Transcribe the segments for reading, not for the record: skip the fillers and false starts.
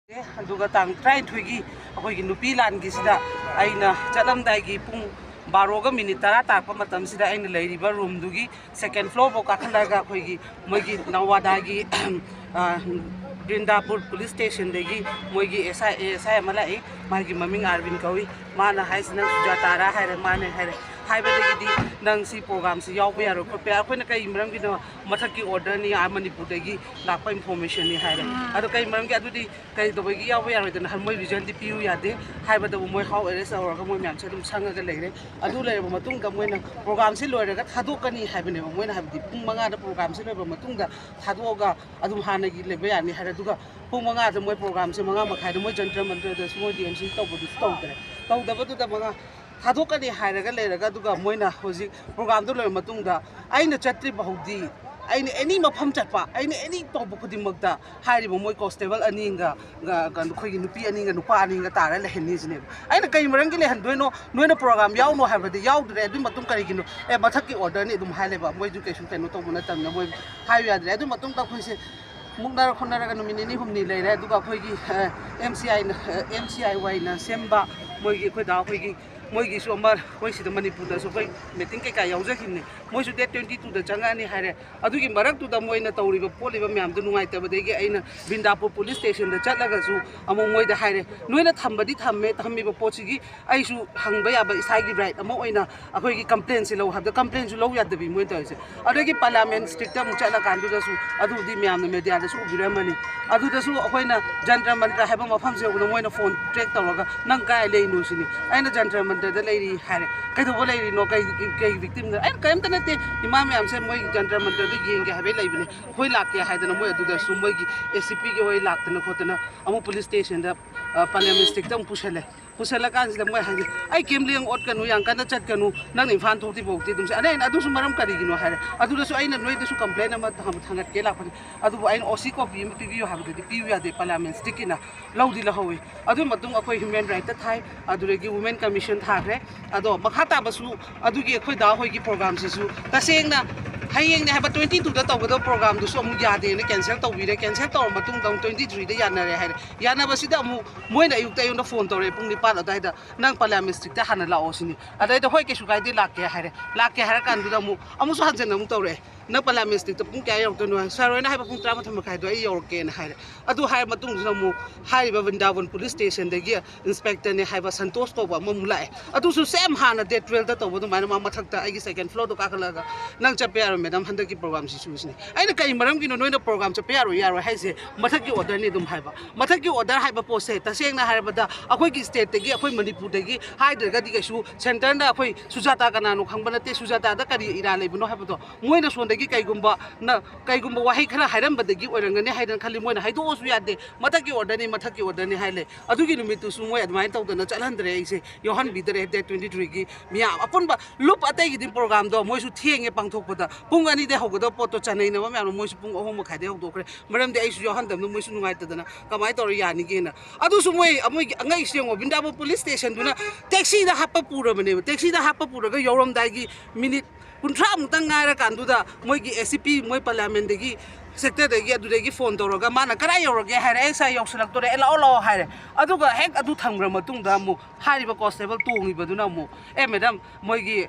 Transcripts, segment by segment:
tang try thuigi akoi nupi lan gi sida aina chalam dai gi pung baroga minute tara takpa matam sida aina leiriba room dugi second floor bo kakhalaga khoi gi moigi nawada gi Brindapur police station degi moigi SI malai magi maming Arvin kawi mana haisna Sujata ra haire mane haire haibadagi di nang si program si yaw yaro ko pe akoina kai imram gi no mathaki order ni Manipur degi lakpa information ni haire ado kai imram gi adudi kai do gi yaw yaro den moi result di piu yade haibada moi how arrest or ga moi myam chadum sanga ga leire adu leire ba matung ga moina program si loire ga thadokani haibane ba moina habdi pung manga da program si loire ba matung da thadoga adum hana gi lebe yani haire duga pung manga da moi program si manga makhai da moi jantra mantra da moi DMC tawbu tawdre tawdabadu da manga thadokani hairaga leiraga duga moina hoji program do loire matung da aina chatri bahudi aina any mafam chatpa aina any tawbu khudimagda hairi ba moi constable aninga ga khoi gi nupi aninga nupa aninga tara le henni jine aina kai marang gi le han doino noina program yaw no habadi yaw dre adu matung kari gino e mathaki order ni dum haile ba moi education kenu to buna tam na moi hayu adre adu matung ta khoi se muknar khonara ga numini ni humni leire adu ga khoi gi MCI wai na semba moi gi khoi da khoi gi moi gi su amar khoi sida Manipur da so khoi meeting kai ka yauja khimne moi su date 22 da changa ni haire adu gi marak tu da moi na tawri ba poli ba myam du nungai ta ba de gi aina Brindapur police station da chatlaga su amo moi da haire noina thambadi thamme thammi ba pochi gi ai su hangba ya ba isai gi right amo oina akhoi gi complaint si lo habda complaint su lo ya da bi moi ta se adu gi parliament strict ta mu chatla kan du da su adu di myam na media da su biramani adu da su akhoi na jantra mantra haba mafam se ko moi na phone track tawraga nang kai le nu sini aina jantra da lady haire kai do lady no kai victim da ai kai am tanate imam am se moi jantra mantra da yenge habe laibne khoi lakya haidana moi adu da su moi gi ACP gi hoi laktana khotana amu police station da parliament stick tam pusala kan sila moi haji ai kemliang ot kanu yang kana chat kanu nang infan thoti bokti dum se ane adu su maram kari gino haire adu da su aina noi da su complain ama thangat ke lakani adu aina OC copy mi PVU habe de PVU ya de parliament stick ina laudi la howe adu matung akoi human right ta thai adu regi women commission thakre ado makhata basu adu gi khoi da hoi gi program si su tasengna hayeng ne haba 22 da tawdo program du so mu ya de ne cancel tawbire cancel taw matung dang 23 da yanare haire yana basida mu moina yukta yona phone tawre pung ni pala da da nang parliament strict ta hana la osini adai da hoi ke su kai de lakke haire kan du da mu amu so hanjen mu tawre na parliament strict pung kya yok to no saroi na haba pung 3 matham khai do ai yor ke na haire adu hair matung du mu hai ba Vrindavan police station de gi inspector ne haiba santosh ko ba mu mulai adu su same hana de 12 da to bu ma na ma thak ta ai gi second floor do ka kala nang chape madam handaki program si susni aina kai maram gi no noina program cha pyaro yaro haise mathaki order ni dum haiba mathaki order haiba pose ta sengna haiba da akoi gi state te gi akoi Manipur te gi haider ga di su center na akoi Sujata kana no khangbana te Sujata da kari ira leibno haiba do moina son dagi kai gumba wahi khara hairam ba dagi orangani haidan khali moina haido osu yade mathaki order ni haile adugi numitu su moi admine tawdana chalhandre aise yohan bidare de 23 gi miya apun ba loop atai gi program do moi su thienge pangthok pada pung ani de hogodo poto chanai na ma moi su pung ohom khai de hogdokre maram de ai su yohan dam moi su nungai tadana kamai tor yani ge na adu su moi amoi angai sengo Brindapur police station duna taxi da happa pura mane taxi da happa pura ga yorom dai gi minute kunthra mutang ngai ra kan du da moi gi ACP moi parliament de gi sector de gi adu de gi phone toroga mana karai yoroge haire sai yoksulak tore ela olo haire aduga hek adu thangra matung da mu hariba constable tongi baduna mu madam moi gi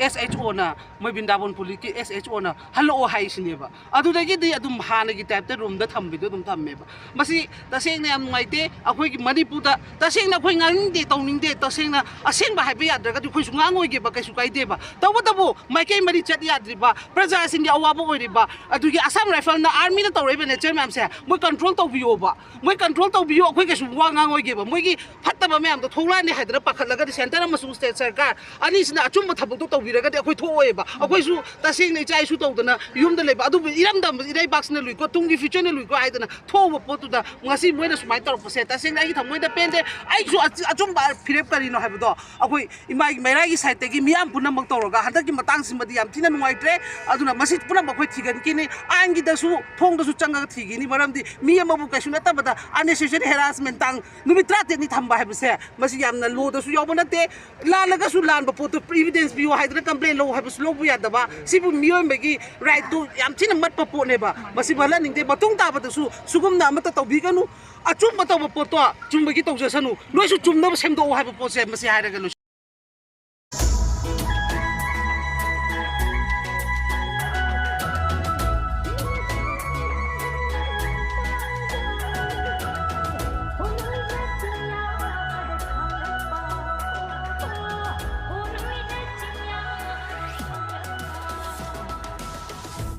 SHO na moi Brindapur police ki SHO na hello hai sineba adu de gi di adum hana gi type te room da thambi do dum thamme ba masi taseng na am ngaite akoi gi Manipur da taseng na khoi ngang de tawning de taseng na aseng ba haiba yadra ga du khoi su ngangoi ge ba kai su kai de ba tabu mai kai mari chat yadri ba praja sin ya awa bo oi ba adu gi asam na army na tawre bene chairman se moi control to biyo ba moi control to biyo khoi ke su wanga ngoi ge ba moi gi phatta ba myam to thola ni haidra pakhala ga center ma su state sarkar ani sina achum ma thabuk to tawbira ga de khoi thoi ba khoi su tasing nei chai su tawdana yum da le ba adu iram dam idai box na lui ko tung gi future ne lui ko aidana thoba potu da ngasi moi na sumai tor pose tasing ai thamoi da pende ai su achum ba phirep kari no haibo do khoi imai merai gi side te gi miam puna mak tawra ga hadak gi matang sim madi yam thina nuai tre aduna masi puna ba khoi thigan ki ni ang gi ꯊꯣꯡꯒꯤꯗꯁꯨ ꯊꯣꯡꯗꯁꯨ ꯆꯪꯉꯒ ꯊꯤꯒꯤꯅꯤ ꯃꯔꯝꯗꯤ ꯃꯤ ꯑꯃꯕꯨ ꯀꯩꯁꯨ ꯅꯠꯇꯕꯗ unnecessary harassment ꯇꯥꯡ ꯅꯨꯃꯤꯠ 13ꯅꯤ ꯊꯝꯕ ꯍꯥꯏꯕꯁꯦ ꯃꯁꯤ ꯌꯥꯝꯅ ꯂꯣꯗꯁꯨ ꯌꯥꯎꯕ ꯅꯠꯇꯦ ꯂꯥꯜꯂꯒꯁꯨ ꯂꯥꯟꯕ ꯄꯣꯠꯇꯨ evidence ꯄꯤꯌꯨ ꯍꯥꯏꯗꯅ ꯀꯝꯄ꯭ꯂꯦꯟ ꯂꯧ ꯍꯥꯏꯕꯁꯨ ꯂꯧꯕ ꯌꯥꯗꯕ ꯁꯤꯕꯨ ꯃꯤꯑꯣꯏꯕꯒꯤ ꯔꯥꯏꯠꯇꯨ ꯌꯥꯝ ꯊꯤꯅ ꯃꯠꯄ ꯄꯣꯠꯅꯦꯕ ꯃꯁꯤ ꯃꯍꯜꯍꯟꯅꯤꯡꯗꯦ ꯃꯇꯨꯡ ꯇꯥꯕꯗꯁꯨ ꯁꯨꯒꯨꯝꯅ ꯑꯃꯠꯇ ꯇꯧꯕꯤꯒꯅꯨ ꯑꯆꯨꯝꯕ ꯇꯧꯕ ꯄꯣꯠꯇꯣ ꯆꯨꯝꯕꯒꯤ ꯇꯧꯖꯁꯅꯨ ꯅꯣꯏꯁꯨ ꯆꯨꯝꯅꯕ ꯁꯦꯝꯗꯣꯛꯑꯣ ꯍꯥꯏꯕ ꯄꯣꯠꯁꯦ ꯃꯁꯤ ꯍꯥꯏꯔꯒ